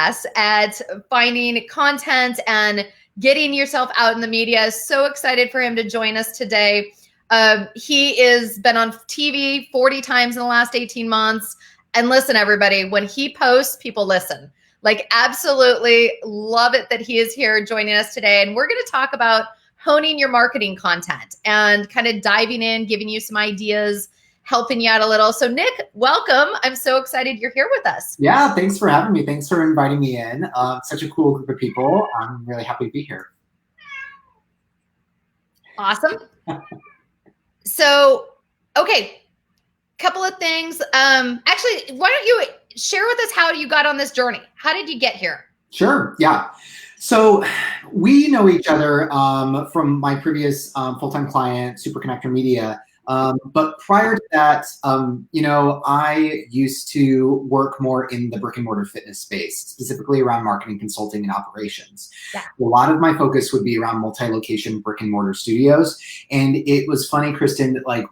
badass at finding content and getting yourself out in the media. So excited for him to join us today. He is been on TV 40 times in the last 18 months. And listen, everybody, when he posts, people listen. Like, absolutely love it that he is here joining us today. And we're going to talk about honing your marketing content and kind of diving in, giving you some ideas, helping you out a little. So Nick, welcome. I'm so excited you're here with us. Yeah, thanks for having me. Thanks for inviting me in. Such a cool group of people. I'm really happy to be here. Awesome. So, okay, couple of things. Actually, why don't you share with us how you got on this journey? How did you get here? Sure, yeah. So we know each other from my previous full-time client, Super Connector Media. But prior to that, I used to work more in the brick and mortar fitness space, specifically around marketing, consulting, and operations. Yeah. A lot of my focus would be around multi-location brick and mortar studios. And it was funny, Kristen, like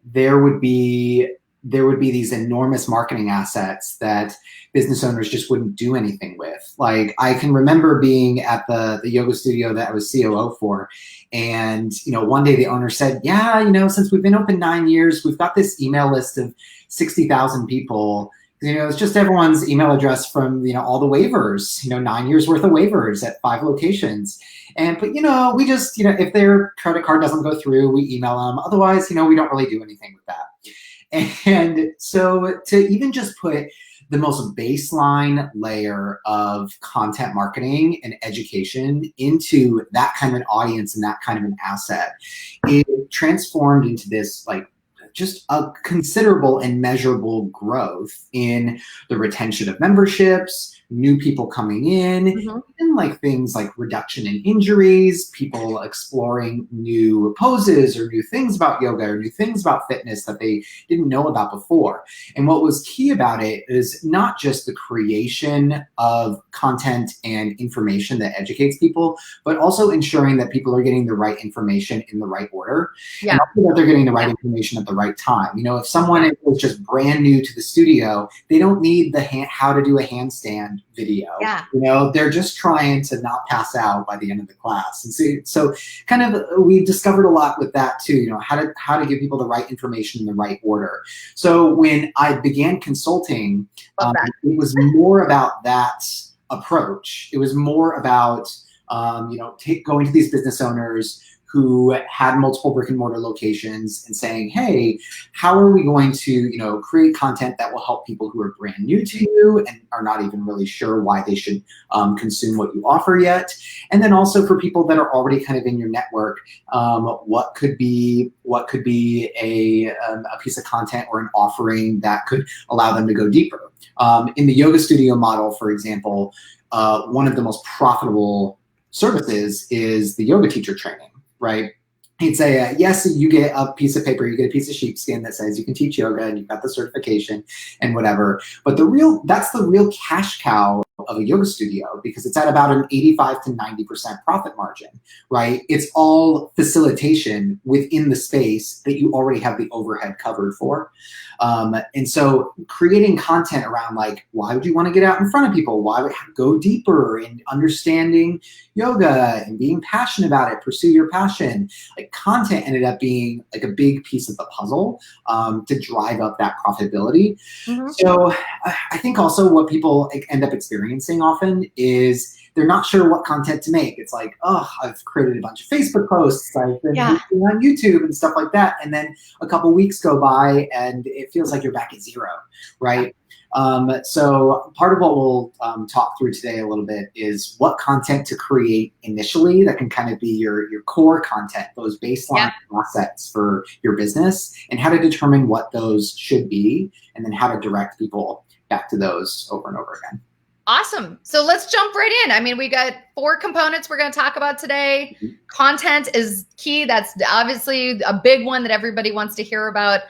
there would be these enormous marketing assets that business owners just wouldn't do anything with. Like, I can remember being at the yoga studio that I was COO for. And, one day the owner said, yeah, since we've been open 9 years, we've got this email list of 60,000 people. It's just everyone's email address from, all the waivers, 9 years worth of waivers at 5 locations. But we just, if their credit card doesn't go through, we email them. Otherwise, we don't really do anything with that. And so to even just put the most baseline layer of content marketing and education into that kind of an audience and that kind of an asset, it transformed into this just a considerable and measurable growth in the retention of memberships, new people coming in, and things like reduction in injuries, people exploring new poses or new things about yoga or new things about fitness that they didn't know about before. And what was key about it is not just the creation of content and information that educates people, but also ensuring that people are getting the right information in the right order. Yeah. And also that they're getting the right information at the right time. If someone is just brand new to the studio, they don't need the how to do a handstand video. Yeah. They're just trying to not pass out by the end of the class. And so kind of we discovered a lot with that too, how to give people the right information in the right order. So when I began consulting, it was more about that approach. It was more about, going to these business owners who had multiple brick and mortar locations and saying, hey, how are we going to, create content that will help people who are brand new to you and are not even really sure why they should consume what you offer yet. And then also for people that are already kind of in your network, what could be a piece of content or an offering that could allow them to go deeper. In the yoga studio model, for example, one of the most profitable services is the yoga teacher training. Right? He'd say, yes, you get a piece of paper, you get a piece of sheepskin that says you can teach yoga and you've got the certification and whatever. But that's the real cash cow of a yoga studio, because it's at about an 85 to 90% profit margin, right? It's all facilitation within the space that you already have the overhead covered for. And so creating content around why would you want to get out in front of people? Why would you go deeper in understanding yoga and being passionate about it, pursue your passion? Content ended up being a big piece of the puzzle to drive up that profitability. So I think also what people end up experiencing often is they're not sure what content to make. It's I've created a bunch of Facebook posts, I've been on YouTube and stuff like that. And then a couple weeks go by and it feels like you're back at zero, right? So part of what we'll talk through today a little bit is what content to create initially that can kind of be your core content, those baseline assets for your business, and how to determine what those should be, and then how to direct people back to those over and over again. Awesome. So let's jump right in. I mean, we got 4 components we're going to talk about today. Content is key. That's obviously a big one that everybody wants to hear about.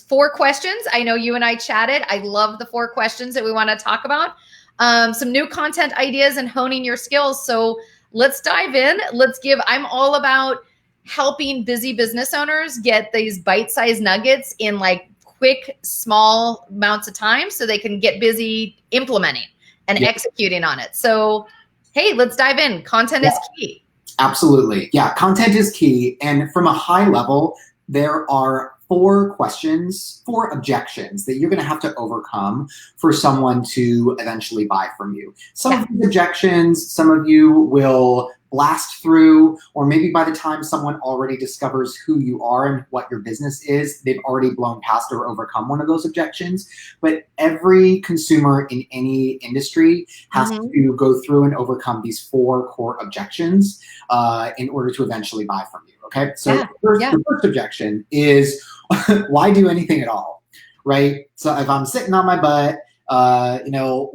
4 questions. I know you and I chatted. I love the 4 questions that we want to talk about. Some new content ideas and honing your skills. So let's dive in. I'm all about helping busy business owners get these bite-sized nuggets in quick, small amounts of time so they can get busy implementing. and executing on it. So, hey, let's dive in. Content is key. Absolutely. Yeah, content is key. And from a high level, there are 4 questions, 4 objections that you're going to have to overcome for someone to eventually buy from you. Some of these objections, some of you will blast through, or maybe by the time someone already discovers who you are and what your business is, they've already blown past or overcome one of those objections. But every consumer in any industry has to go through and overcome these 4 core objections in order to eventually buy from you. Okay, so the first objection is, why do anything at all, right? So if I'm sitting on my butt, you know,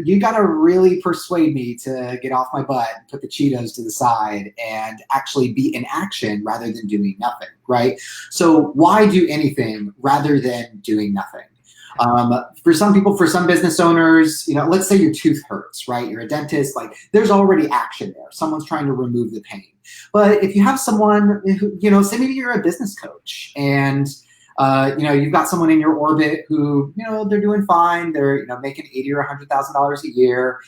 you got to really persuade me to get off my butt and put the Cheetos to the side and actually be in action rather than doing nothing, right? So why do anything rather than doing nothing? For some people, for some business owners, you know, let's say your tooth hurts, right? You're a dentist, like there's already action there. Someone's trying to remove the pain. But if you have someone who, you know, say maybe you're a business coach and, you know, you've got someone in your orbit who, you know, they're doing fine. They're, you know, making $80,000 or $100,000 a year.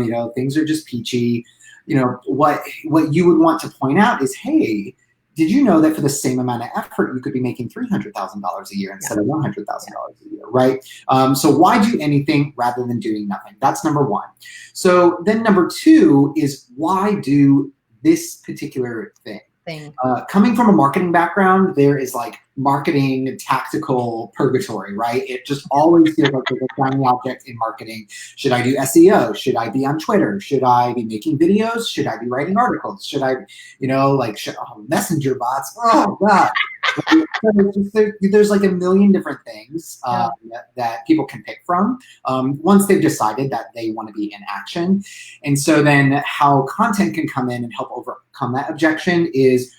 You know, things are just peachy. You know, what you would want to point out is, hey, did you know that for the same amount of effort, you could be making $300,000 a year instead of $100,000 a year, right? So why do anything rather than doing nothing? That's number 1. So then number 2 is, why do this particular thing? Coming from a marketing background, there is like marketing tactical purgatory, right? It just always feels like there's a shiny object in marketing. Should I do SEO? Should I be on Twitter? Should I be making videos? Should I be writing articles? Should I, you know, like messenger bots? Oh God. There's like a million different things that people can pick from once they've decided that they want to be in action. And so then how content can come in and help overcome that objection is,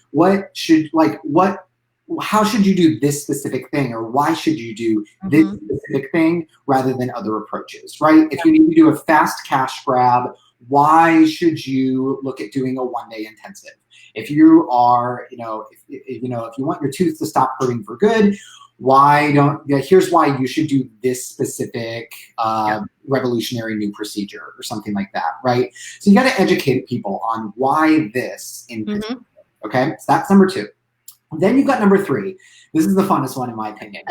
how should you do this specific thing, or why should you do this specific thing rather than other approaches, right? If you need to do a fast cash grab, why should you look at doing a one-day intensive? If you are, you know, if you want your tooth to stop hurting for good, here's why you should do this specific revolutionary new procedure or something like that, right? So you got to educate people on why this in particular, okay? So that's number 2. Then you've got number 3. This is the funnest one in my opinion.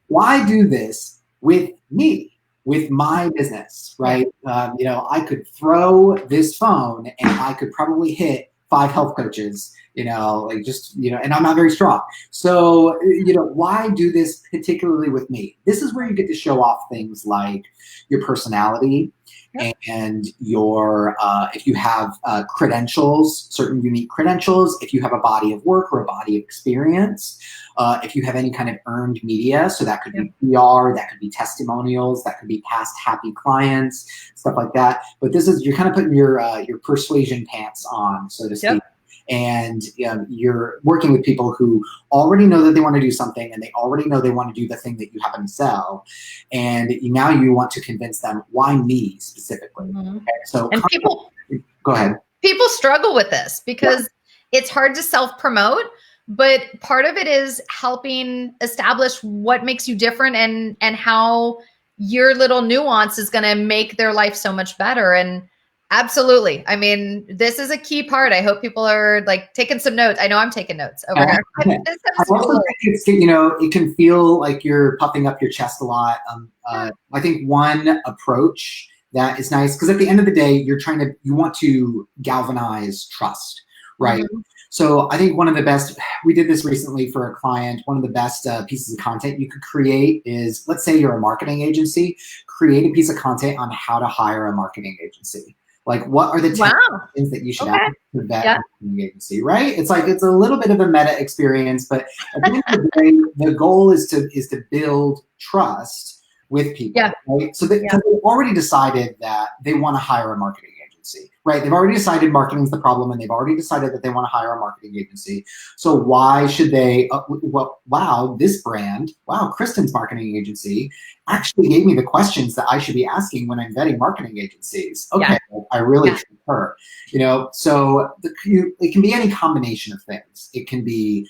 Why do this with me, with my business, right? You know, I could throw this phone and I could probably hit 5 health coaches, you know, like just, you know, and I'm not very strong. So, you know, why do this particularly with me? This is where you get to show off things like your personality and your, if you have credentials, certain unique credentials, if you have a body of work or a body of experience, if you have any kind of earned media, so that could be PR, that could be testimonials, that could be past happy clients, stuff like that. But this is, you're kind of putting your persuasion pants on, so to speak. And you're working with people who already know that they want to do something, and they already know they want to do the thing that you happen to sell. And now you want to convince them, why me specifically? Okay, so and go ahead. People struggle with this because it's hard to self-promote, but part of it is helping establish what makes you different and how your little nuance is going to make their life so much better. And absolutely. I mean, this is a key part. I hope people are like taking some notes. I know I'm taking notes over here. I also think it's, you know, it can feel like you're puffing up your chest a lot. I think one approach that is nice, because at the end of the day, you want to galvanize trust, right? So I think one of the best, we did this recently for a client, one of the best pieces of content you could create is, let's say you're a marketing agency, create a piece of content on how to hire a marketing agency. Like, what are the 10 things that you should have to vet a marketing agency, right? It's like, it's a little bit of a meta experience, but at the end of the day, the goal is to build trust with people, right? So they've already decided that they want to hire a marketing agency, right? They've already decided marketing is the problem, and they've already decided that they want to hire a marketing agency. So why should they, wow, this brand, Kristen's marketing agency actually gave me the questions that I should be asking when I'm vetting marketing agencies. Okay, I really trust her. You know, so it can be any combination of things. It can be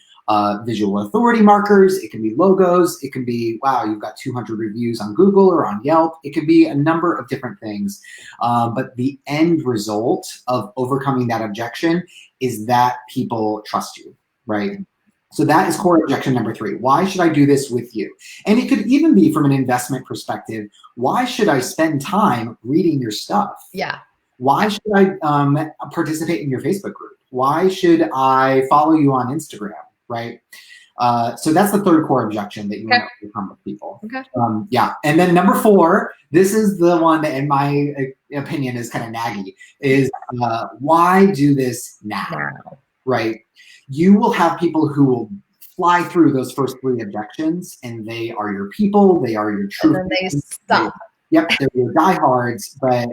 visual authority markers. It can be logos. It can be, wow, you've got 200 reviews on Google or on Yelp. It could be a number of different things. But the end result of overcoming that objection is that people trust you, right? So that is core objection number 3. Why should I do this with you? And it could even be from an investment perspective. Why should I spend time reading your stuff? Yeah. Why should I participate in your Facebook group? Why should I follow you on Instagram, right? So that's the 3rd core objection that you want to overcome with people. Okay. Yeah. And then number 4, this is the one that in my opinion is kind of naggy, is why do this now, right? You will have people who will fly through those first 3 objections, and they are your people, they are your true. And then they stop. Yep, they're your diehards, but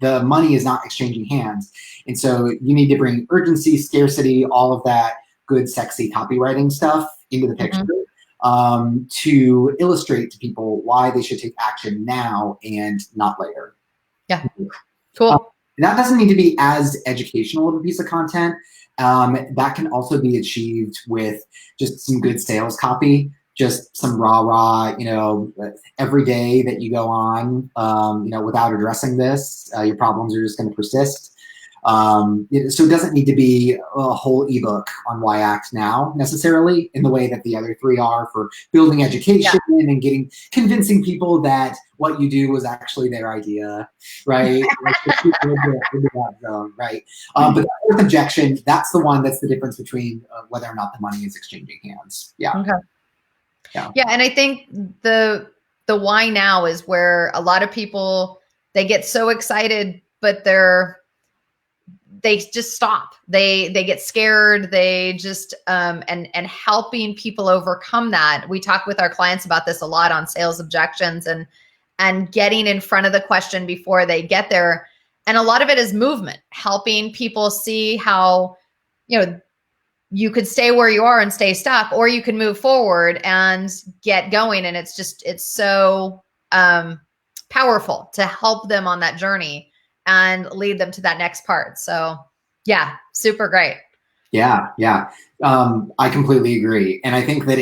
the money is not exchanging hands. And so you need to bring urgency, scarcity, all of that good, sexy copywriting stuff into the picture to illustrate to people why they should take action now and not later. Yeah, cool. That doesn't need to be as educational of a piece of content. That can also be achieved with just some good sales copy, just some rah, every day that you go on, without addressing this, your problems are just going to persist. So it doesn't need to be a whole ebook on why act now necessarily in the way that the other 3 are for building education and convincing people that what you do was actually their idea, right? Right. But the 4th objection, that's the one that's the difference between whether or not the money is exchanging hands. Yeah. Okay. Yeah. And I think the why now is where a lot of people, they get so excited, but they just stop. They get scared. They just, and helping people overcome that. We talk with our clients about this a lot on sales objections and getting in front of the question before they get there. And a lot of it is movement, helping people see how, you could stay where you are and stay stuck, or you can move forward and get going. And it's so powerful to help them on that journey and lead them to that next part. So yeah, super great. Yeah. I completely agree. And I think that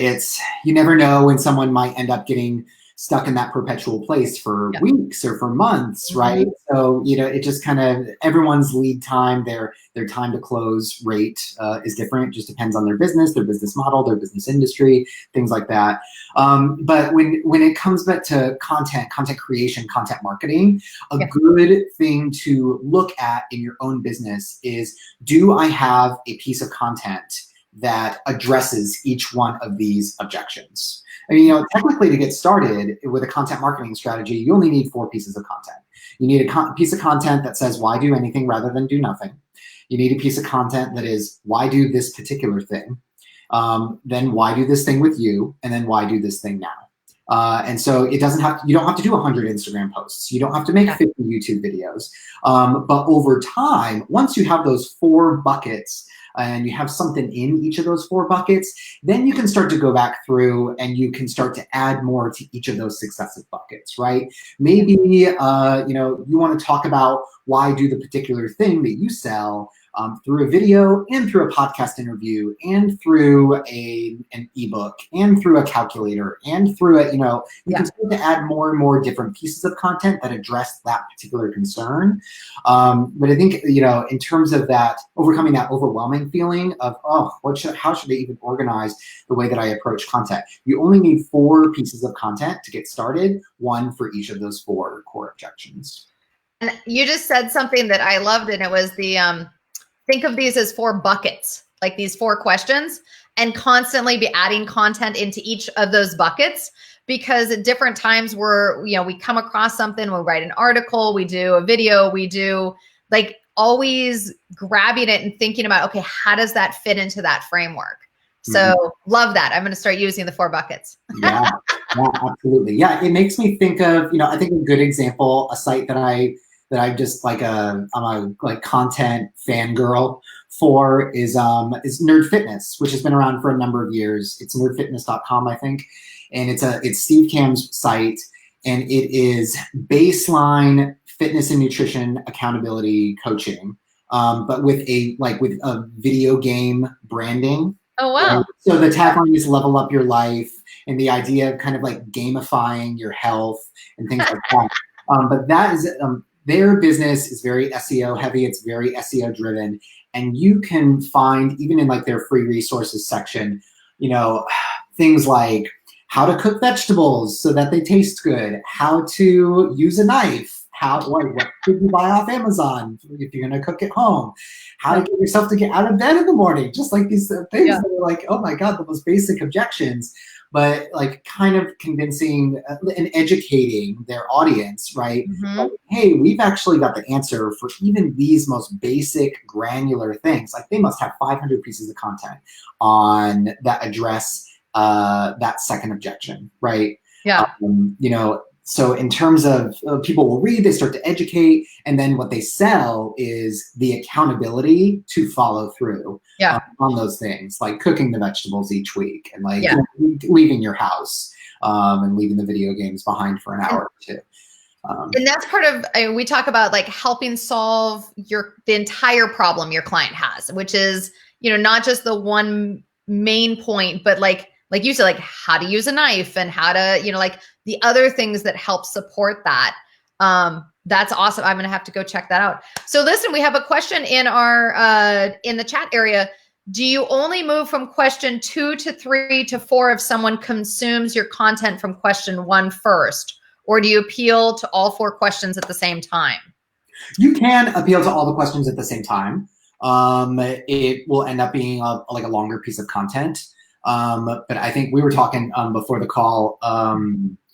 you never know when someone might end up getting stuck in that perpetual place for weeks or for months, right? So, it just kind of, everyone's lead time, their time to close rate is different. It just depends on their business model, their business industry, things like that. But when it comes back to content creation, content marketing, a good thing to look at in your own business is, do I have a piece of content that addresses each one of these objections? I mean, technically to get started with a content marketing strategy, you only need 4 pieces of content. You need a piece of content that says, why do anything rather than do nothing? You need a piece of content that is, why do this particular thing? Then why do this thing with you? And then why do this thing now? And so you don't have to do 100 Instagram posts. You don't have to make 50 YouTube videos. But over time, once you have those 4 buckets, and you have something in each of those 4 buckets, then you can start to go back through and you can start to add more to each of those successive buckets, right? Maybe, you want to talk about why do the particular thing that you sell through a video and through a podcast interview and through an ebook and through a calculator and through you can start to add more and more different pieces of content that address that particular concern. But I think, in terms of that, overcoming that overwhelming feeling of, how should I even organize the way that I approach content? You only need 4 pieces of content to get started, 1 for each of those 4 core objections. And you just said something that I loved, and it was think of these as 4 buckets, like these 4 questions, and constantly be adding content into each of those buckets, because at different times we come across something, we'll write an article, we do a video, we do always grabbing it and thinking about, okay, how does that fit into that framework? So love that. I'm going to start using the 4 buckets. Yeah, absolutely. Yeah. It makes me think of, I think a good example, a site that I'm just I'm a content fangirl for is Nerd Fitness, which has been around for a number of years. It's nerdfitness.com, I think. And it's Steve Kam's site, and it is baseline fitness and nutrition accountability coaching, but with a video game branding Oh, wow. Right? So the tagline is level up your life, and the idea of kind of like gamifying your health and things like that. But that is, their business is very SEO heavy. It's very SEO driven. And you can find, even in like their free resources section, you know, things like how to cook vegetables so that they taste good, how to use a knife, what should you buy off Amazon if you're gonna cook at home, how to get yourself to get out of bed in the morning, just like these things that are like, oh my God, the most basic objections, but like kind of convincing and educating their audience, right? Like, hey, we've actually got the answer for even these most basic granular things. Like they must have 500 pieces of content on that address that second objection, right? Yeah. You know, so in terms of people will read, they start to educate, and then what they sell is the accountability to follow through on those things, like cooking the vegetables each week, and like you know, leaving your house and leaving the video games behind for an hour or two. And that's part of, we talk about like helping solve the entire problem your client has, which is, you know, not just the one main point, but like you said, like how to use a knife and how to, you know, like the other things that help support that. That's awesome. I'm going to have to go check that out. So listen, we have a question in our, in the chat area. Do you only move from question 2 to 3 to 4 if someone consumes your content from question 1 first? Or do you appeal to all 4 questions at the same time? You can appeal to all the questions at the same time. It will end up being like a longer piece of content. But I think we were talking before the call,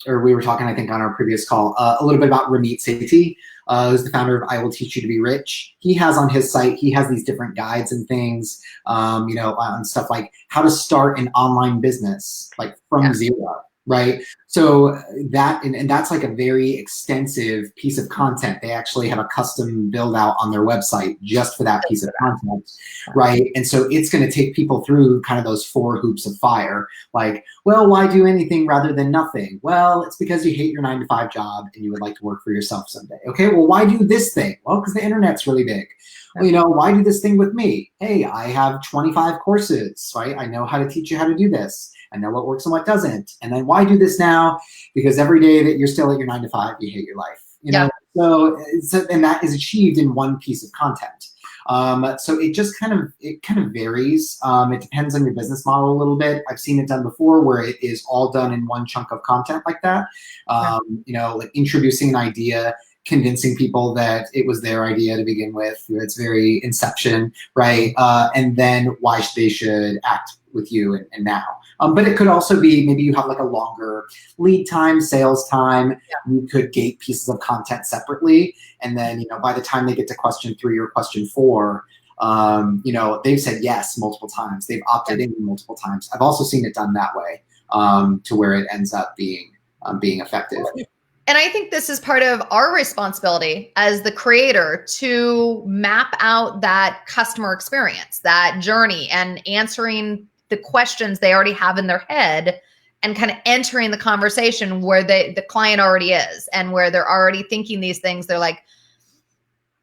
or we were talking, I think, on our previous call, a little bit about Ramit Sethi, who's the founder of I Will Teach You to Be Rich. He has on his site, he has these different guides and things, you know, on stuff like how to start an online business, like from zero, right? So that, and that's like a very extensive piece of content. They actually have a custom build out on their website just for that piece of content, right? And so it's going to take people through kind of those 4 hoops of fire. Like, well, why do anything rather than nothing? Well, it's because you hate your 9-to-5 job and you would like to work for yourself someday. Okay, well, why do this thing? Well, because the internet's really big. Well, you know, why do this thing with me? Hey, I have 25 courses, right? I know how to teach you how to do this. I know what works and what doesn't. And then why do this now? Because every day that you're still at your 9-to-5, you hate your life. You know? So, and that is achieved in one piece of content. So it just kind of varies. It depends on your business model a little bit. I've seen it done before where it is all done in one chunk of content like that. You know, like introducing an idea, convincing people that it was their idea to begin with. It's very Inception, right? And then why they should act with you and now. But it could also be maybe you have like a longer lead time, sales time. You could gate pieces of content separately. And then, you know, by the time they get to question 3 or question 4, you know, they've said yes multiple times. They've opted in multiple times. I've also seen it done that way to where it ends up being effective. And I think this is part of our responsibility as the creator to map out that customer experience, that journey, and answering the questions they already have in their head and kind of entering the conversation where the client already is and where they're already thinking these things. They're like,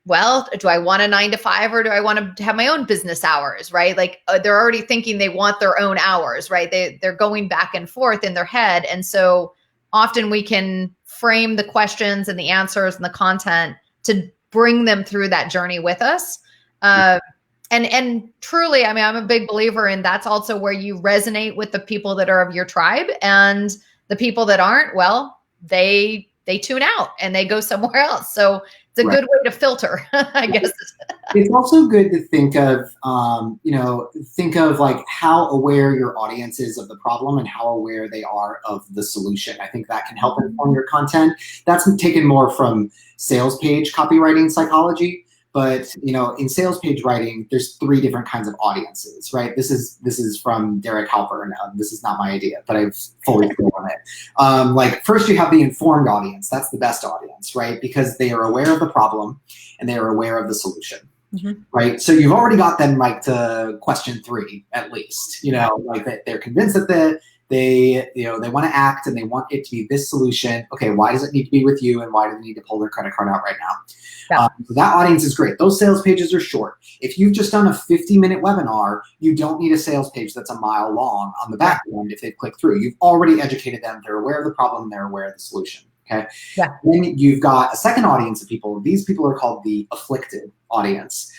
well, do I want a 9-to-5 or do I want to have my own business hours, right? Like they're already thinking they want their own hours, right? They're going back and forth in their head. And so often we can frame the questions and the answers and the content to bring them through that journey with us. And truly, I mean, I'm a big believer in that's also where you resonate with the people that are of your tribe, and the people that aren't, well, they tune out and they go somewhere else. So it's a good way to filter, I guess. It's also good to think of, you know, like how aware your audience is of the problem and how aware they are of the solution. I think that can help inform your content. That's taken more from sales page copywriting psychology. But, you know, in sales page writing, there's 3 different kinds of audiences, right? This is from Derek Halper. Now, this is not my idea, but I've fully thrown on it. Like first you have the informed audience. That's the best audience, right? Because they are aware of the problem and they are aware of the solution, right? So you've already got them like to question 3 at least, you know, like that they're convinced that They want to act and they want it to be this solution. Okay, why does it need to be with you, and why do they need to pull their credit card out right now? Yeah. So that audience is great. Those sales pages are short. If you've just done a 50-minute webinar, you don't need a sales page that's a mile long on the back end if they click through. You've already educated them. They're aware of the problem. They're aware of the solution. Okay. Yeah. Then you've got a second audience of people. These people are called the afflicted audience,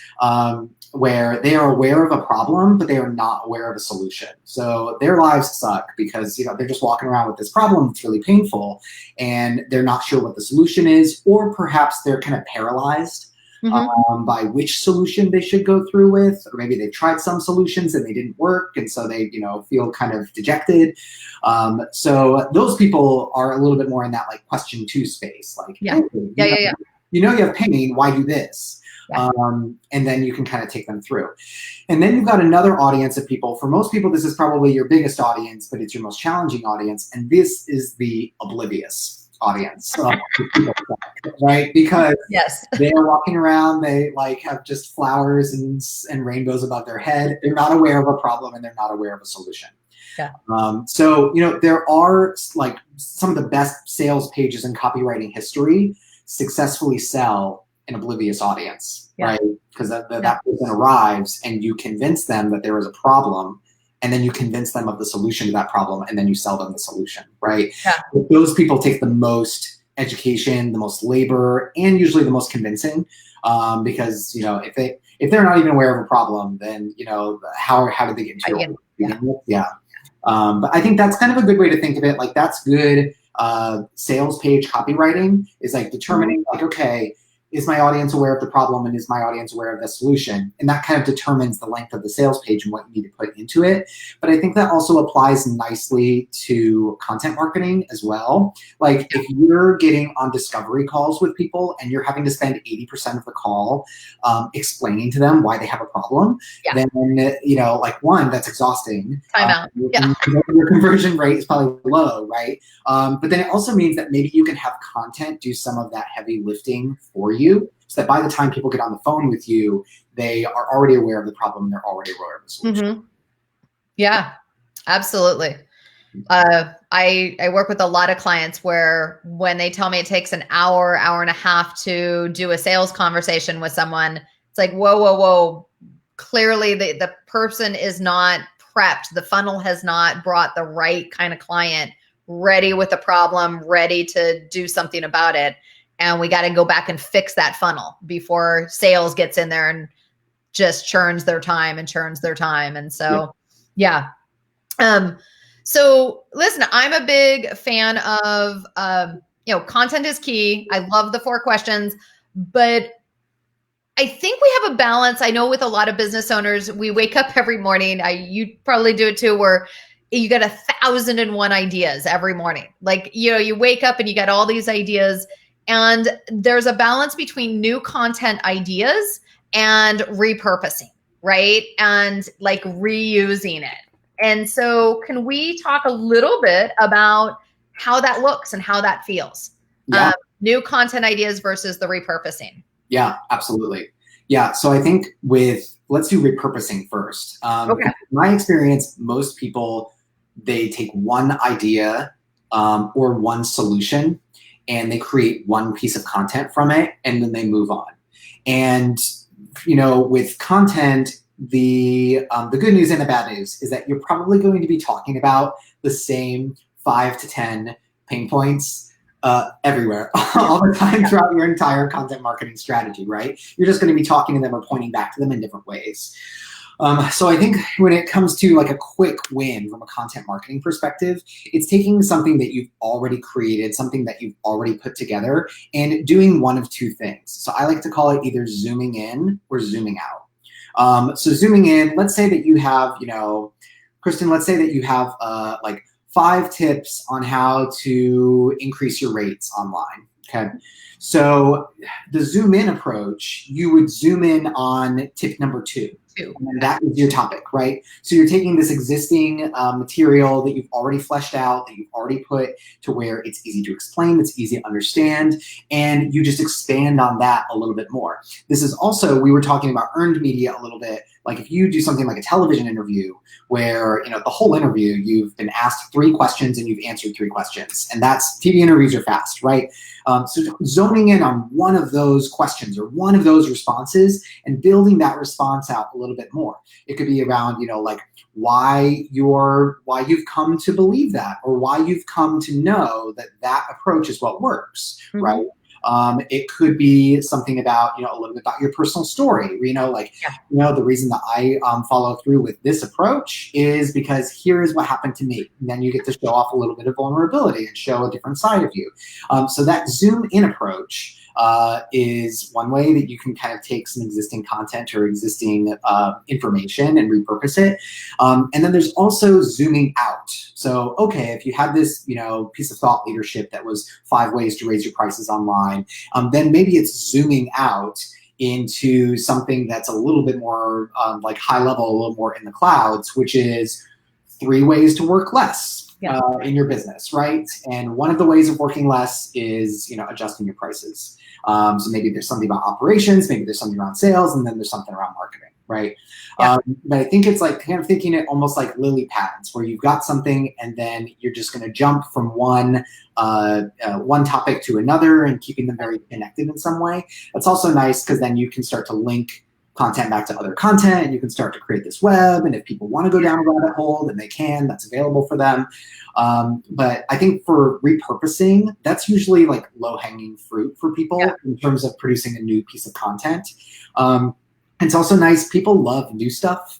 where they are aware of a problem, but they are not aware of a solution. So their lives suck because they're just walking around with this problem that's really painful, and they're not sure what the solution is, or perhaps they're kind of paralyzed by which solution they should go through with, or maybe they've tried some solutions and they didn't work, and so they feel kind of dejected. So those people are a little bit more in that like question 2 space, like you have pain, why do this? Yeah. And then you can kind of take them through. And then you've got another audience of people. For most people, this is probably your biggest audience, but it's your most challenging audience. And this is the oblivious audience, right? Because they are walking around, they like have just flowers and rainbows above their head. They're not aware of a problem and they're not aware of a solution. Yeah. So, there are like some of the best sales pages in copywriting history successfully sell an oblivious audience, right? Because that person arrives and you convince them that there is a problem, and then you convince them of the solution to that problem, and then you sell them the solution, right? Yeah. Those people take the most education, the most labor, and usually the most convincing, because if they're not even aware of a problem, then how did they get into it? But I think that's kind of a good way to think of it. Like that's good sales page copywriting is like determining like, okay, is my audience aware of the problem, and is my audience aware of the solution? And that kind of determines the length of the sales page and what you need to put into it. But I think that also applies nicely to content marketing as well. Like if you're getting on discovery calls with people and you're having to spend 80% of the call explaining to them why they have a problem, then, like one, that's exhausting. Time out. Your conversion rate is probably low, right? But then it also means that maybe you can have content do some of that heavy lifting for you, so that by the time people get on the phone with you, they are already aware of the problem and they're already aware of the solution. Yeah, absolutely. I work with a lot of clients where when they tell me it takes an hour and a half to do a sales conversation with someone, it's like, whoa. Clearly the person is not prepped. The funnel has not brought the right kind of client ready with the problem, ready to do something about it. And we got to go back and fix that funnel before sales gets in there and just churns their time. And so, so listen, I'm a big fan of, content is key. I love the 4 questions, but I think we have a balance. I know with a lot of business owners, we wake up every morning. You probably do it too, where you get 1,001 ideas every morning. Like, you wake up and you got all these ideas. And there's a balance between new content ideas and repurposing, right? And like reusing it. And so can we talk a little bit about how that looks and how that feels? Yeah. New content ideas versus the repurposing. Yeah, absolutely. Yeah. So I think let's do repurposing first. Okay. In my experience, most people, they take one idea or one solution, and they create one piece of content from it, and then they move on. And, with content, the good news and the bad news is that you're probably going to be talking about the same 5 to 10 pain points everywhere, all the time throughout your entire content marketing strategy, right? You're just going to be talking to them or pointing back to them in different ways. So I think when it comes to like a quick win from a content marketing perspective, it's taking something that you've already created, something that you've already put together, and doing one of 2 things. So I like to call it either zooming in or zooming out. So zooming in, let's say that you have, Kristen, let's say that you have like 5 tips on how to increase your rates online. Okay. So the zoom in approach, you would zoom in on tip number 2. And that is your topic, right? So you're taking this existing material that you've already fleshed out, that you've already put to where it's easy to explain, it's easy to understand, and you just expand on that a little bit more. This is also, we were talking about earned media a little bit. like if you do something like a television interview where, the whole interview, you've been asked 3 questions and you've answered 3 questions, and that's, TV interviews are fast, right? So zoning in on one of those questions or one of those responses and building that response out a little bit more. It could be around, like why you've come to believe that, or why you've come to know that that approach is what works, right? It could be something about, a little bit about your personal story. The reason that I follow through with this approach is because here is what happened to me. And then you get to show off a little bit of vulnerability and show a different side of you. So that zoom in approach is one way that you can kind of take some existing content or existing information and repurpose it. And then there's also zooming out. So, okay, if you had this, piece of thought leadership that was 5 ways to raise your prices online, then maybe it's zooming out into something that's a little bit more like high level, a little more in the clouds, which is 3 ways to work less. In your business, right? And one of the ways of working less is, adjusting your prices. So maybe there's something about operations, maybe there's something around sales, and then there's something around marketing, right? But I think it's like kind of thinking it almost like lily pads, where you've got something and then you're just going to jump from one topic to another and keeping them very connected in some way. That's also nice because then you can start to link content back to other content, and you can start to create this web. And if people want to go down a rabbit hole, then they can. That's available for them. But I think for repurposing, that's usually like low-hanging fruit for people in terms of producing a new piece of content. It's also nice. People love new stuff.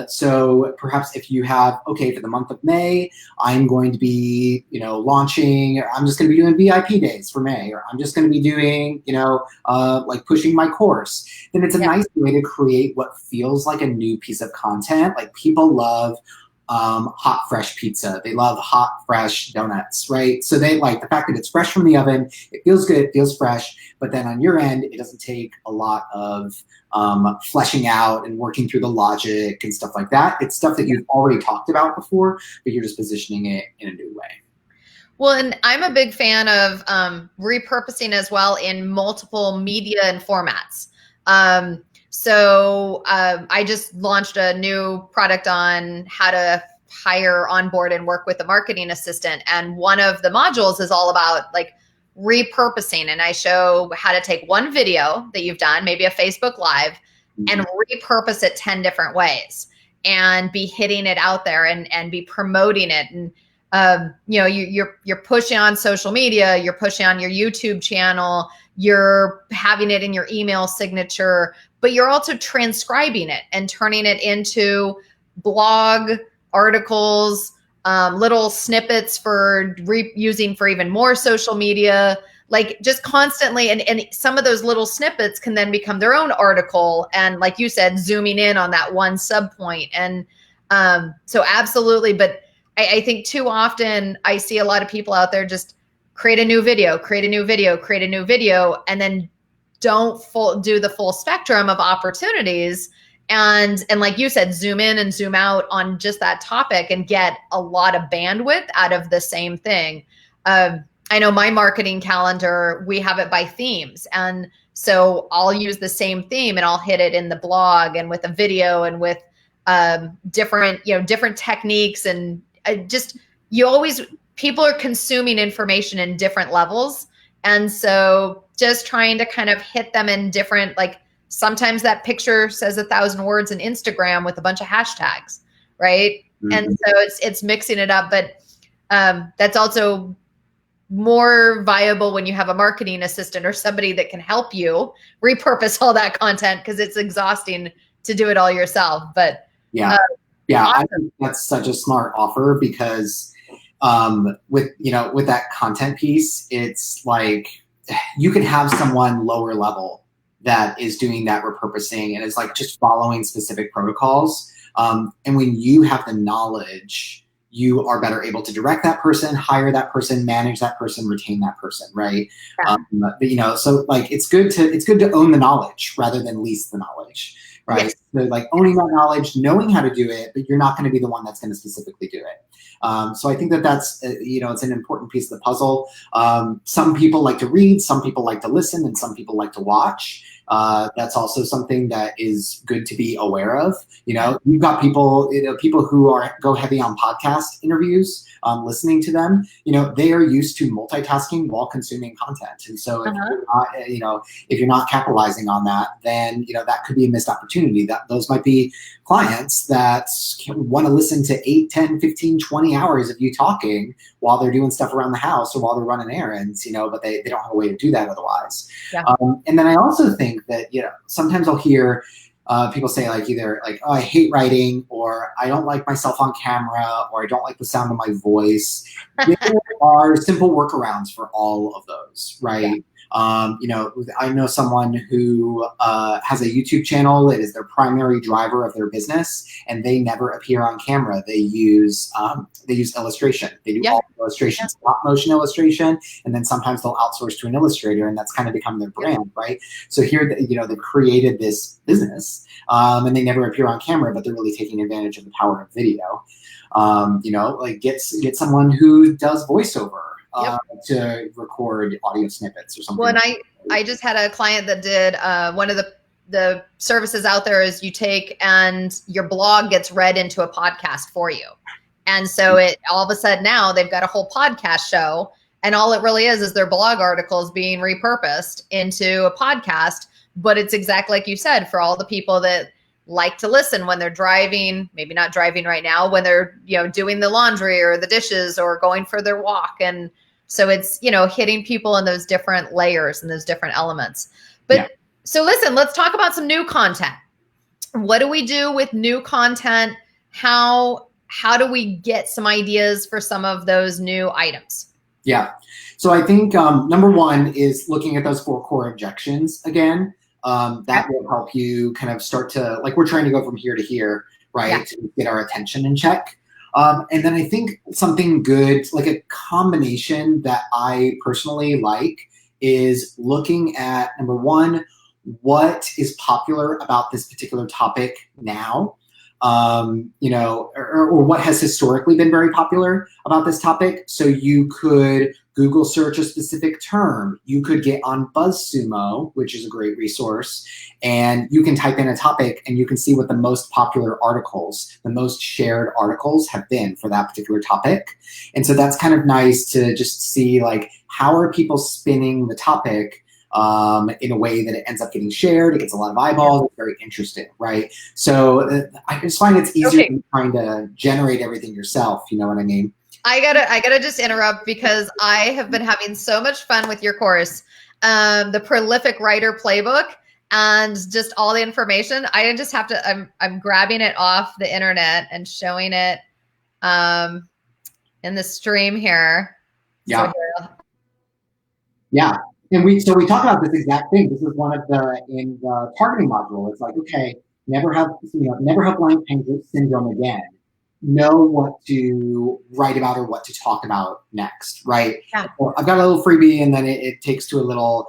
So perhaps if you have, okay, for the month of May, I'm going to be, launching, or I'm just going to be doing VIP days for May, or I'm just going to be doing, like pushing my course, then it's a nice way to create what feels like a new piece of content. Like people love hot, fresh pizza. They love hot, fresh donuts, right? So they like the fact that it's fresh from the oven, it feels good, it feels fresh, but then on your end, it doesn't take a lot of fleshing out and working through the logic and stuff like that. It's stuff that you've already talked about before, but you're just positioning it in a new way. Well, and I'm a big fan of repurposing as well in multiple media and formats. So I just launched a new product on how to hire, onboard, and work with a marketing assistant. And one of the modules is all about like repurposing. And I show how to take one video that you've done, maybe a Facebook Live, and repurpose it 10 different ways and be hitting it out there and be promoting it. And you're pushing on social media, you're pushing on your YouTube channel, you're having it in your email signature, but you're also transcribing it and turning it into blog articles, little snippets for using for even more social media, like just constantly. And some of those little snippets can then become their own article. And like you said, zooming in on that one sub point. And so absolutely. But I think too often I see a lot of people out there just create a new video, and then don't do the full spectrum of opportunities. And like you said, zoom in and zoom out on just that topic and get a lot of bandwidth out of the same thing. I know my marketing calendar, we have it by themes. And so I'll use the same theme and I'll hit it in the blog and with a video and with different techniques. And people are consuming information in different levels. And so just trying to kind of hit them in different, like sometimes that picture says 1,000 words in Instagram with a bunch of hashtags, right? Mm-hmm. And so it's mixing it up, but that's also more viable when you have a marketing assistant or somebody that can help you repurpose all that content, because it's exhausting to do it all yourself. But awesome. I think that's such a smart offer, because with that content piece, it's like you can have someone lower level that is doing that repurposing and is like just following specific protocols. And when you have the knowledge, you are better able to direct that person, hire that person, manage that person, retain that person, right? Yeah. So like it's good to own the knowledge rather than lease the knowledge, right? Yes. the like owning that knowledge, knowing how to do it, but you're not going to be the one that's going to specifically do it. So I think that that's, it's an important piece of the puzzle. Some people like to read, some people like to listen, and some people like to watch. That's also something that is good to be aware of. You've got people, people who go heavy on podcast interviews, listening to them. They are used to multitasking while consuming content, and so if you're not capitalizing on that, then that could be a missed opportunity. That those might be clients that want to listen to 8, 10, 15, 20 hours of you talking while they're doing stuff around the house or while they're running errands, but they don't have a way to do that otherwise. Yeah. And then I also think that, sometimes I'll hear people say either oh, I hate writing, or I don't like myself on camera, or I don't like the sound of my voice. There are simple workarounds for all of those, right? Yeah. I know someone who has a YouTube channel. It is their primary driver of their business, and they never appear on camera. They use illustration. They do all illustration, stop motion illustration, and then sometimes they'll outsource to an illustrator, and that's kind of become their brand, right? So here, they've created this business, and they never appear on camera, but they're really taking advantage of the power of video. Get someone who does voiceover. To record audio snippets or something. Well, and I just had a client that did one of the services out there is you take and your blog gets read into a podcast for you. And so it all of a sudden now they've got a whole podcast show, and all it really is their blog articles being repurposed into a podcast. But it's exactly like you said, for all the people that like to listen when they're driving, maybe not driving right now, when they're, doing the laundry or the dishes or going for their walk. And so it's, hitting people in those different layers and those different elements. But So listen, let's talk about some new content. What do we do with new content? How do we get some ideas for some of those new items? Yeah. So I think number one is looking at those 4 core objections again. That will help you kind of start to, we're trying to go from here to here, right? To get our attention in check. And then I think something good, like a combination that I personally like, is looking at, number one, what is popular about this particular topic now, or what has historically been very popular about this topic. So you could Google search a specific term. You could get on BuzzSumo, which is a great resource, and you can type in a topic and you can see what the most popular articles, the most shared articles have been for that particular topic. And so that's kind of nice to just see how are people spinning the topic in a way that it ends up getting shared. It gets a lot of eyeballs. It's very interesting, right? So I just find it's easier than trying to generate everything yourself. You know what I mean? I gotta just interrupt because I have been having so much fun with your course, the Prolific Writer Playbook, and just all the information. I just have to. I'm grabbing it off the internet and showing it in the stream here. Yeah. Yeah. And we talk about this exact thing. This is one of in the targeting module. It's okay, never have blank page syndrome again. Know what to write about or what to talk about next, right? Yeah. Well, I've got a little freebie, and then it takes to a little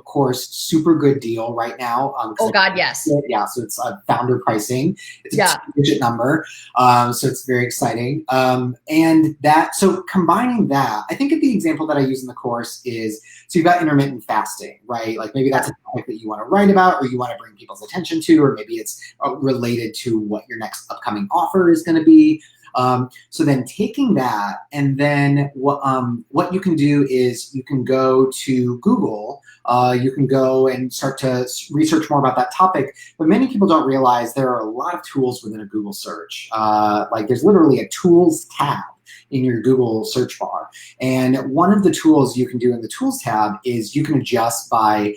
course, super good deal right now. Oh God, yes. Yeah, so it's founder pricing. It's a 2-digit number, so it's very exciting. And so combining that, I think the example that I use in the course is, so you've got intermittent fasting, right? Maybe that's a topic that you want to write about, or you want to bring people's attention to, or maybe it's related to what your next upcoming offer is going to be. So then taking that, and then what you can do is you can go to Google, you can go and start to research more about that topic. But many people don't realize there are a lot of tools within a Google search. There's literally a tools tab in your Google search bar. And one of the tools you can do in the tools tab is you can adjust by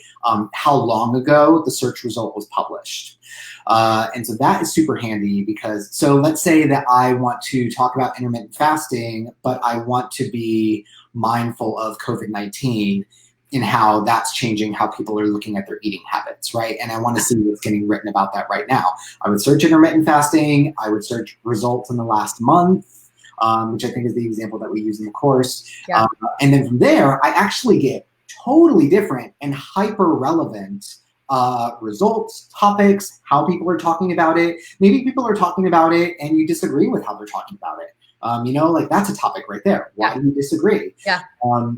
how long ago the search result was published. And so that is super handy because, so let's say that I want to talk about intermittent fasting, but I want to be mindful of COVID-19 and how that's changing how people are looking at their eating habits, right? And I want to see what's getting written about that right now. I would search intermittent fasting. I would search results in the last month, which I think is the example that we use in the course. Yeah. And then from there, I actually get totally different and hyper relevant results, topics, how people are talking about it. Maybe people are talking about it and you disagree with how they're talking about it. Like that's a topic right there. Why do you disagree? Yeah.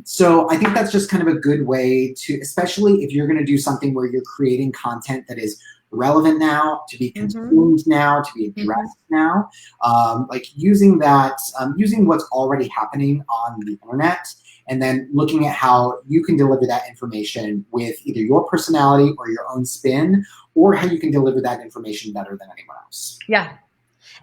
So I think that's just kind of a good way to, especially if you're going to do something where you're creating content that is relevant now, to be consumed now, to be addressed now, like using that, using what's already happening on the internet, and then looking at how you can deliver that information with either your personality or your own spin, or how you can deliver that information better than anyone else. Yeah.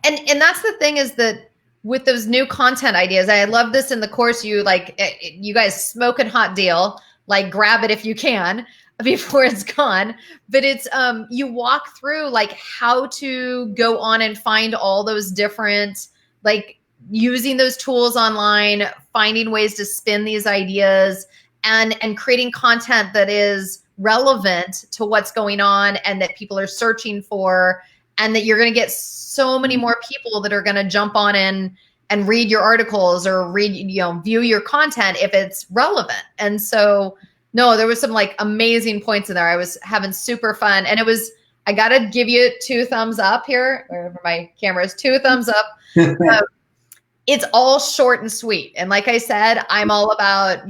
And that's the thing, is that with those new content ideas, I love this in the course, you guys smoking hot deal, like grab it if you can before it's gone. But it's, you walk through like how to go on and find all those different, like using those tools online, finding ways to spin these ideas and creating content that is relevant to what's going on and that people are searching for. And that you're going to get so many more people that are going to jump on and read your articles or view your content if it's relevant. And so, no, there was some like amazing points in there. I was having super fun, and I got to give you 2 thumbs up here, wherever my camera is, 2 thumbs up. It's all short and sweet. And like I said, I'm all about,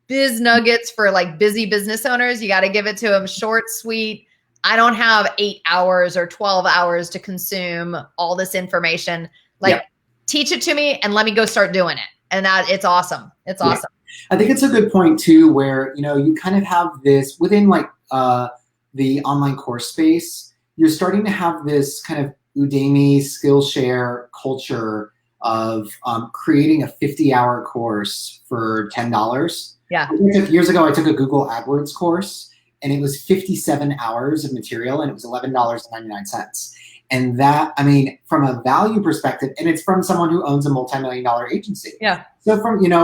biz nuggets for like busy business owners. You got to give it to them short, sweet. I don't have 8 hours or 12 hours to consume all this information. Like, teach it to me and let me go start doing it. And that it's awesome. It's awesome. I think it's a good point too, where, you kind of have this within like the online course space, you're starting to have this kind of Udemy Skillshare culture of creating a 50-hour course for $10. Yeah. Years ago, I took a Google AdWords course, and it was 57 hours of material, and it was $11.99. And that, I mean, from a value perspective, and it's from someone who owns a multi-million-dollar agency. Yeah. So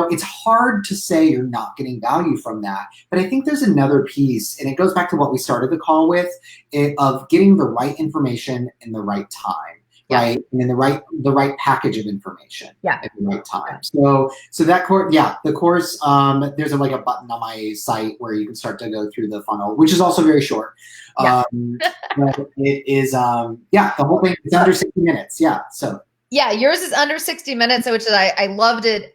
it's hard to say you're not getting value from that. But I think there's another piece, and it goes back to what we started the call with, of getting the right information in the right time. Right, and in the right package of information at the right time. So that course, the course, there's like a button on my site where you can start to go through the funnel, which is also very short. But it is, the whole thing is under 60 minutes. Yeah, so. Yeah, yours is under 60 minutes, which is, I loved it.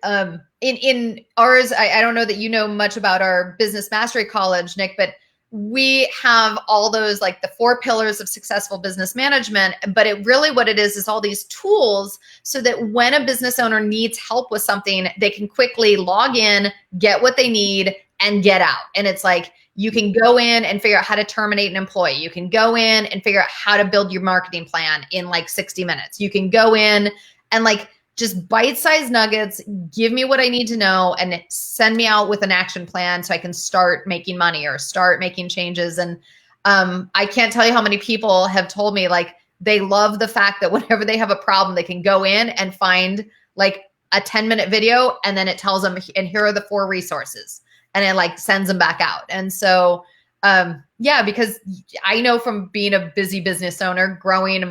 In ours, I don't know that you know much about our Business Mastery College, Nick, but we have all those, like the 4 pillars of successful business management, but what it is all these tools so that when a business owner needs help with something, they can quickly log in, get what they need, and get out. And it's like, you can go in and figure out how to terminate an employee. You can go in and figure out how to build your marketing plan in like 60 minutes. You can go in and like just bite-sized nuggets, give me what I need to know, and send me out with an action plan so I can start making money or start making changes. And I can't tell you how many people have told me like they love the fact that whenever they have a problem, they can go in and find like a 10-minute video, and then it tells them, and here are the 4 resources, and it like sends them back out. And so, because I know from being a busy business owner, growing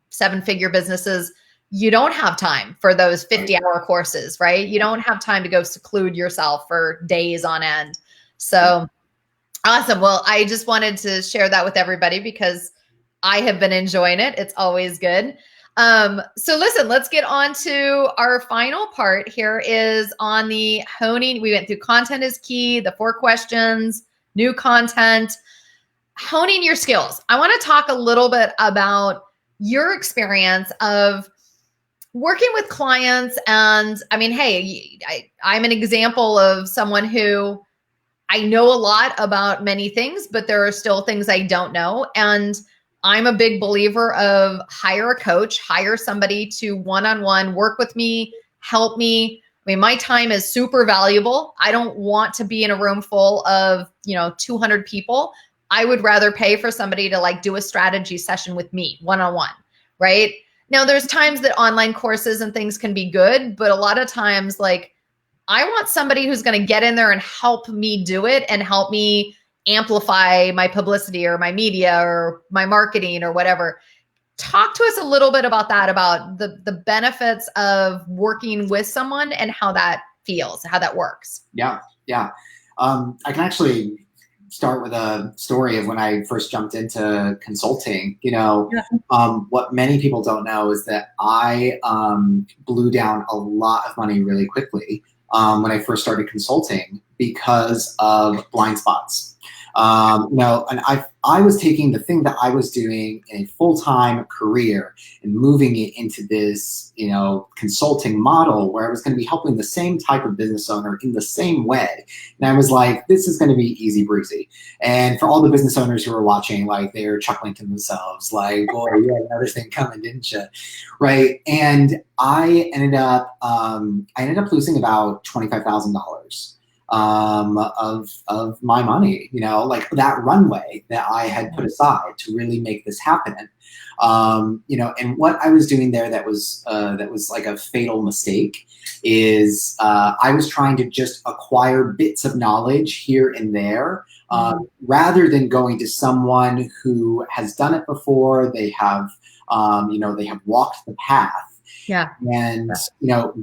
7-figure businesses, you don't have time for those 50-hour courses, right? You don't have time to go seclude yourself for days on end. So awesome. Well, I just wanted to share that with everybody because I have been enjoying it. It's always good. So listen, let's get on to our final part here is on the honing. We went through content is key, the 4 questions, new content, honing your skills. I want to talk a little bit about your experience of working with clients. And I mean, hey, I'm an example of someone who I know a lot about many things, but there are still things I don't know. And I'm a big believer of hire a coach, hire somebody to one-on-one work with me, help me. I mean, my time is super valuable. I don't want to be in a room full of, 200 people. I would rather pay for somebody to like do a strategy session with me one-on-one, right? Now, there's times that online courses and things can be good, but a lot of times, like, I want somebody who's going to get in there and help me do it and help me amplify my publicity or my media or my marketing or whatever. Talk to us a little bit about that, about the benefits of working with someone and how that feels, how that works. Yeah. I can actually start with a story of when I first jumped into consulting. What many people don't know is that I blew down a lot of money really quickly when I first started consulting because of blind spots. And I was taking the thing that I was doing in a full-time career and moving it into this, consulting model where I was going to be helping the same type of business owner in the same way. And I was like, this is going to be easy breezy. And for all the business owners who are watching, like, they're chuckling to themselves, like, boy, you had another thing coming, didn't you? Right. And I ended up losing about $25,000. Of my money, like that runway that I had put aside to really make this happen. And what I was doing there that was like a fatal mistake is I was trying to just acquire bits of knowledge here and there rather than going to someone who has done it before. They have, they have walked the path. Yeah. And,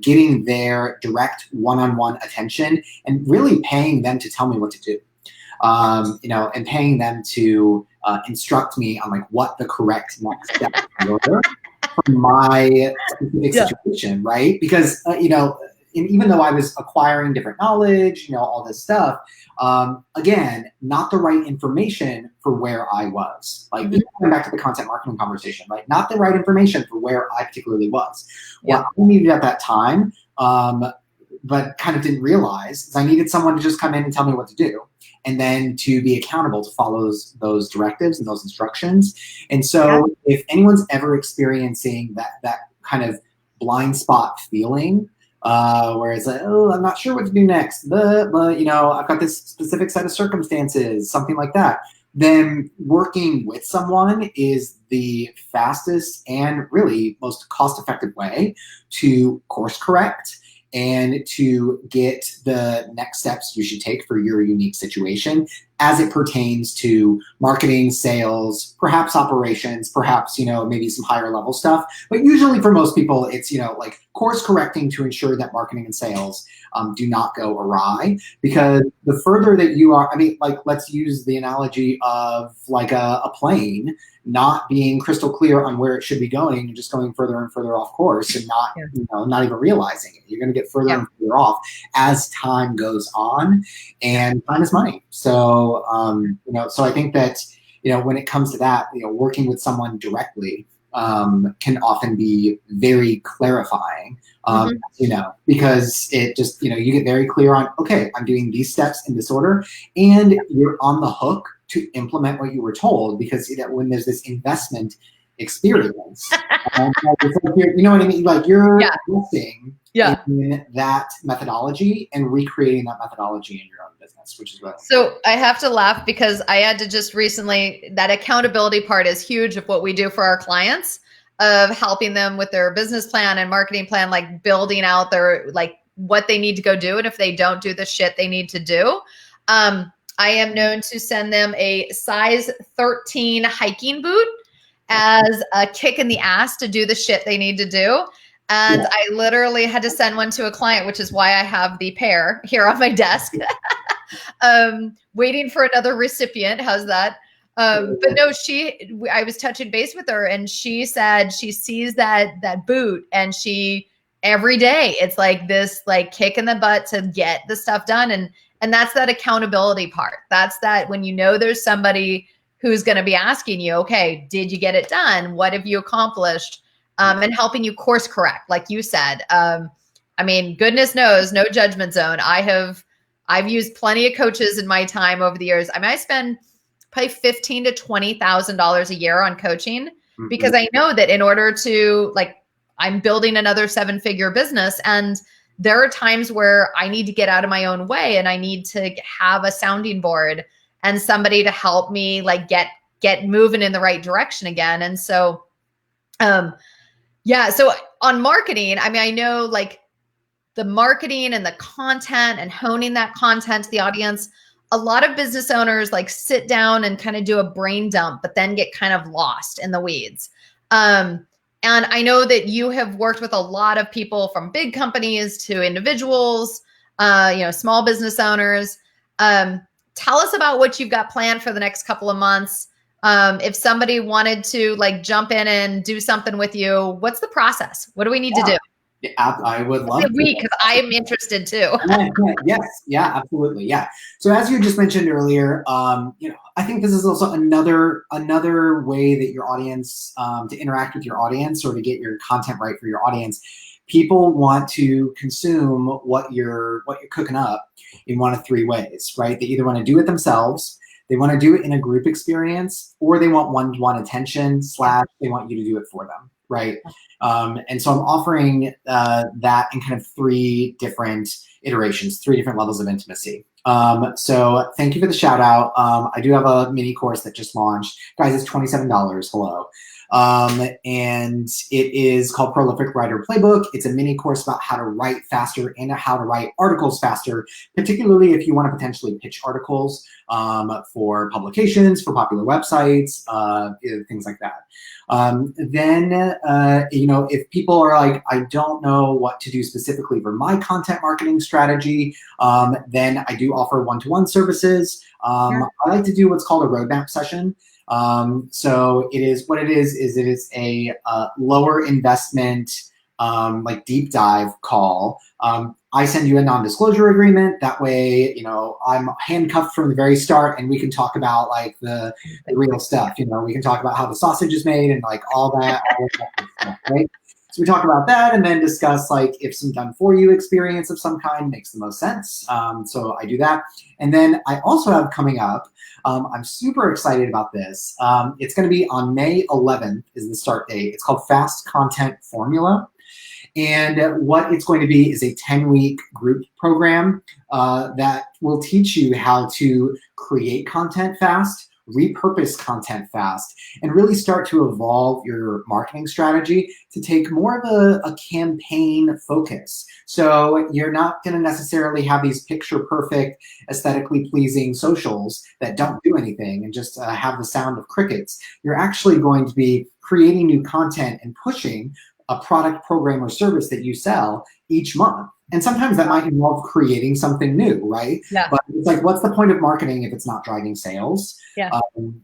getting their direct one-on-one attention and really paying them to tell me what to do, and paying them to instruct me on like what the correct next steps were for my specific situation, right? Because, even though I was acquiring different knowledge, all this stuff, again, not the right information for where I was. Like, going back to the content marketing conversation, right? Not the right information for where I particularly was. What I needed at that time, but kind of didn't realize, is I needed someone to just come in and tell me what to do, and then to be accountable to follow those directives and those instructions. And so if anyone's ever experiencing that kind of blind spot feeling, where it's like, oh, I'm not sure what to do next, but I've got this specific set of circumstances, something like that, then working with someone is the fastest and really most cost-effective way to course correct and to get the next steps you should take for your unique situation as it pertains to marketing, sales, perhaps operations, perhaps, maybe some higher level stuff. But usually for most people, it's, like course correcting to ensure that marketing and sales do not go awry. Because the further that you are, let's use the analogy of like a plane not being crystal clear on where it should be going and just going further and further off course and not even realizing it. You're going to get further and further off as time goes on, and time is money. So, so I think that, when it comes to that, working with someone directly can often be very clarifying, because it just, you get very clear on, okay, I'm doing these steps in this order, and you're on the hook to implement what you were told, because when there's this investment experience, you know what I mean? Like, you're investing in that methodology and recreating that methodology in your own business, which is what. So I have to laugh because I had to just recently, that accountability part is huge of what we do for our clients, of helping them with their business plan and marketing plan, like building out their, like what they need to go do. And if they don't do the shit they need to do, I am known to send them a size 13 hiking boot as a kick in the ass to do the shit they need to do. And I literally had to send one to a client, which is why I have the pair here on my desk, waiting for another recipient. How's that? But no, I was touching base with her, and she said she sees that boot, and every day it's like this, like kick in the butt to get the stuff done. And that's that accountability part. That's that when there's somebody who's going to be asking you, okay, did you get it done? What have you accomplished? And helping you course correct, like you said. Goodness knows, no judgment zone. I've used plenty of coaches in my time over the years. I spend probably $15,000 to $20,000 a year on coaching, because I know that in order to, like, I'm building another 7-figure business, and there are times where I need to get out of my own way, and I need to have a sounding board and somebody to help me, like, get moving in the right direction again. And so, so on marketing, I know, like, the marketing and the content and honing that content to the audience, a lot of business owners like sit down and kind of do a brain dump, but then get kind of lost in the weeds. And I know that you have worked with a lot of people, from big companies to individuals, small business owners. tell us about what you've got planned for the next couple of months. If somebody wanted to like jump in and do something with you, what's the process? What do we need to do? Yeah, I would love to. Because I am interested too. Yes, yeah, absolutely, yeah. So as you just mentioned earlier, I think this is also another way that your audience to interact with your audience or to get your content right for your audience. People want to consume what you're cooking up in one of three ways, right? They either want to do it themselves, they want to do it in a group experience, or they want one-to-one attention / they want you to do it for them, right? And so I'm offering that in kind of three different iterations, three different levels of intimacy. So thank you for the shout out. I do have a mini course that just launched. Guys, it's $27. Hello. And it is called Prolific Writer Playbook. It's a mini course about how to write faster and how to write articles faster, particularly if you want to potentially pitch articles for publications, for popular websites, things like that. Then, if people are like, I don't know what to do specifically for my content marketing strategy, then I do offer one-to-one services. I like to do what's called a roadmap session. So it is a lower investment, like deep dive call. I send you a non-disclosure agreement. That way, I'm handcuffed from the very start and we can talk about like the real stuff. We can talk about how the sausage is made and like all that stuff, right? So we talk about that and then discuss like if some done for you experience of some kind makes the most sense. So I do that. And then I also have coming up, I'm super excited about this. It's going to be on May 11th is the start date. It's called Fast Content Formula. And what it's going to be is a 10-week group program that will teach you how to create content fast, repurpose content fast, and really start to evolve your marketing strategy to take more of a campaign focus. So you're not going to necessarily have these picture perfect, aesthetically pleasing socials that don't do anything and just have the sound of crickets. You're actually going to be creating new content and pushing a product, program, or service that you sell each month. And sometimes that might involve creating something new, right? Yeah. But it's like, what's the point of marketing if it's not driving sales? Yeah.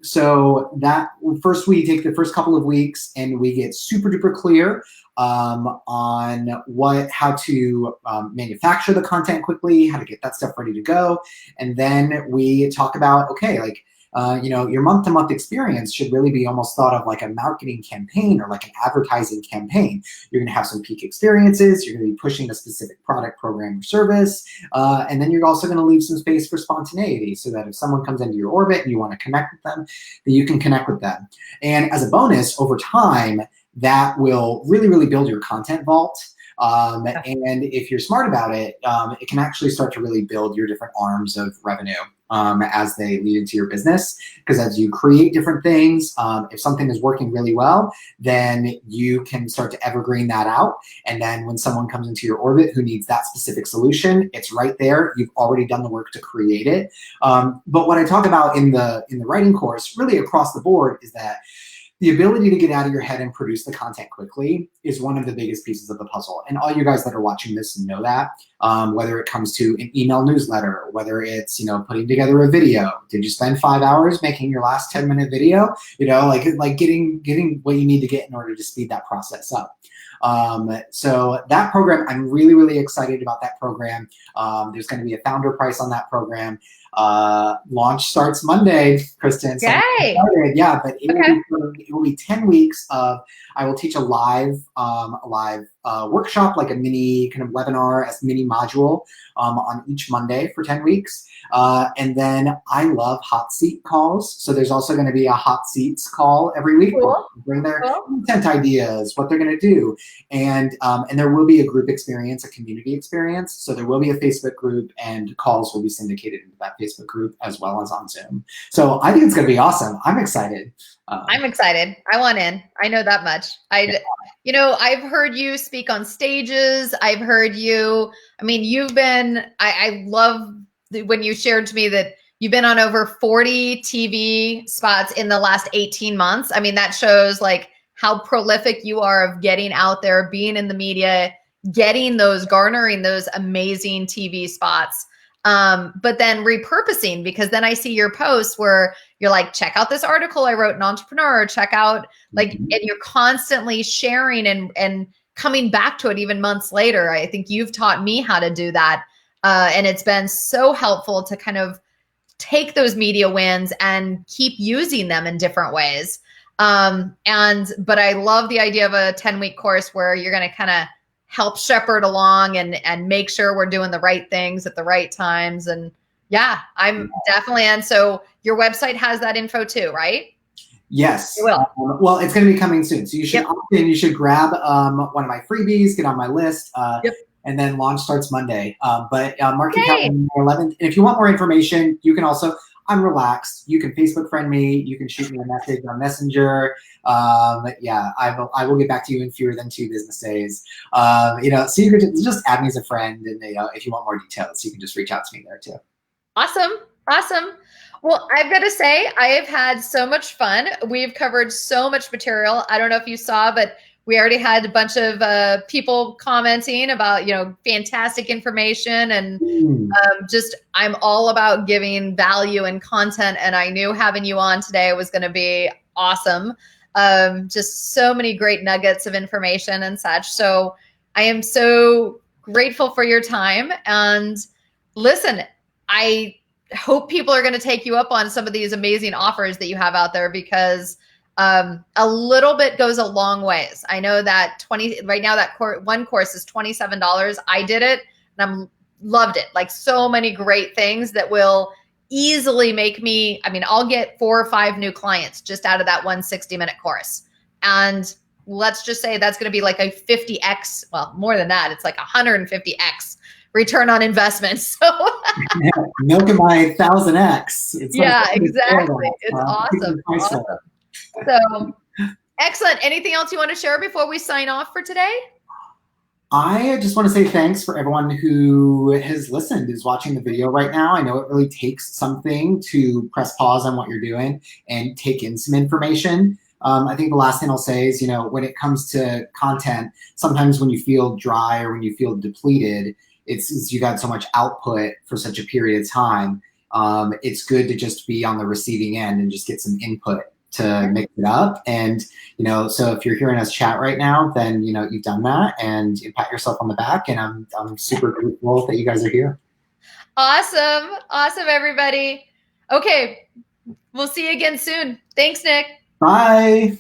So that first, we take the first couple of weeks and we get super duper clear on how to manufacture the content quickly, how to get that stuff ready to go. And then we talk about, okay, like, your month-to-month experience should really be almost thought of like a marketing campaign or like an advertising campaign. You're going to have some peak experiences. You're going to be pushing a specific product, program, or service. And then you're also going to leave some space for spontaneity so that if someone comes into your orbit and you want to connect with them, that you can connect with them. And as a bonus, over time, that will really, really build your content vault. And if you're smart about it, it can actually start to really build your different arms of revenue as they lead into your business. Because as you create different things, if something is working really well, then you can start to evergreen that out. And then when someone comes into your orbit who needs that specific solution, it's right there. You've already done the work to create it. But what I talk about in the writing course, really across the board, is that the ability to get out of your head and produce the content quickly is one of the biggest pieces of the puzzle. And all you guys that are watching this know that, whether it comes to an email newsletter, whether it's, putting together a video. Did you spend 5 hours making your last 10-minute video? Like getting what you need to get in order to speed that process up. So that program, I'm really, really excited about that program. There's going to be a founder price on that program. Launch starts Monday, Kristen. So Yay! Yeah, but it will be 10 weeks of, I will teach a live workshop, like a mini kind of webinar as mini module on each Monday for 10 weeks. And then I love hot seat calls. So there's also going to be a hot seats call every week. Cool. Bring their content ideas, what they're going to do. And there will be a group experience, a community experience. So there will be a Facebook group and calls will be syndicated into that Facebook group as well as on Zoom. So I think it's going to be awesome. I'm excited. I'm excited. I want in. I know that much. I've heard you speak on stages. I've heard you, I love when you shared to me that you've been on over 40 TV spots in the last 18 months. I mean, that shows like how prolific you are of getting out there, being in the media, garnering those amazing TV spots. But then repurposing, because then I see your posts where you're like, check out this article I wrote in Entrepreneur, check out like, and you're constantly sharing and coming back to it even months later. I think you've taught me how to do that. And it's been so helpful to kind of take those media wins and keep using them in different ways. But I love the idea of a 10-week course where you're going to kind of help shepherd along and make sure we're doing the right things at the right times. And yeah, I'm definitely. And so your website has that info too, right? Yes. It will. Well, it's going to be coming soon. So you should opt in, you should grab one of my freebies, get on my list. And then launch starts Monday. But mark your calendar 11th. And if you want more information, you can also, I'm relaxed. You can Facebook friend me. You can shoot me a message on Messenger. Yeah, I will get back to you in fewer than 2 business days. So you can just add me as a friend. And if you want more details, you can just reach out to me there too. Awesome. Awesome. Well, I've got to say, I have had so much fun. We've covered so much material. I don't know if you saw, but we already had a bunch of people commenting about, fantastic information. And I'm all about giving value and content. And I knew having you on today was going to be awesome. Just so many great nuggets of information and such. So I am so grateful for your time. And listen, I hope people are going to take you up on some of these amazing offers that you have out there, because a little bit goes a long ways. I know that right now that one course is $27. I did it and I loved it. Like, so many great things that will easily make me, I'll get 4 or 5 new clients just out of that 160-minute course. And let's just say that's going to be like a 50x, well, more than that. It's like 150x return on investment. So milk in my 1000x. Exactly. It's awesome. Awesome. So excellent. Anything else you want to share before we sign off for today? I just want to say thanks for everyone who has listened, is watching the video right now. I know it really takes something to press pause on what you're doing and take in some information. I think the last thing I'll say is, when it comes to content, sometimes when you feel dry or when you feel depleted, it's you got so much output for such a period of time. It's good to just be on the receiving end and just get some input to mix it up. And, so if you're hearing us chat right now, then, you've done that, and you pat yourself on the back, and I'm super grateful that you guys are here. Awesome. Awesome, everybody. Okay. We'll see you again soon. Thanks, Nick. Bye.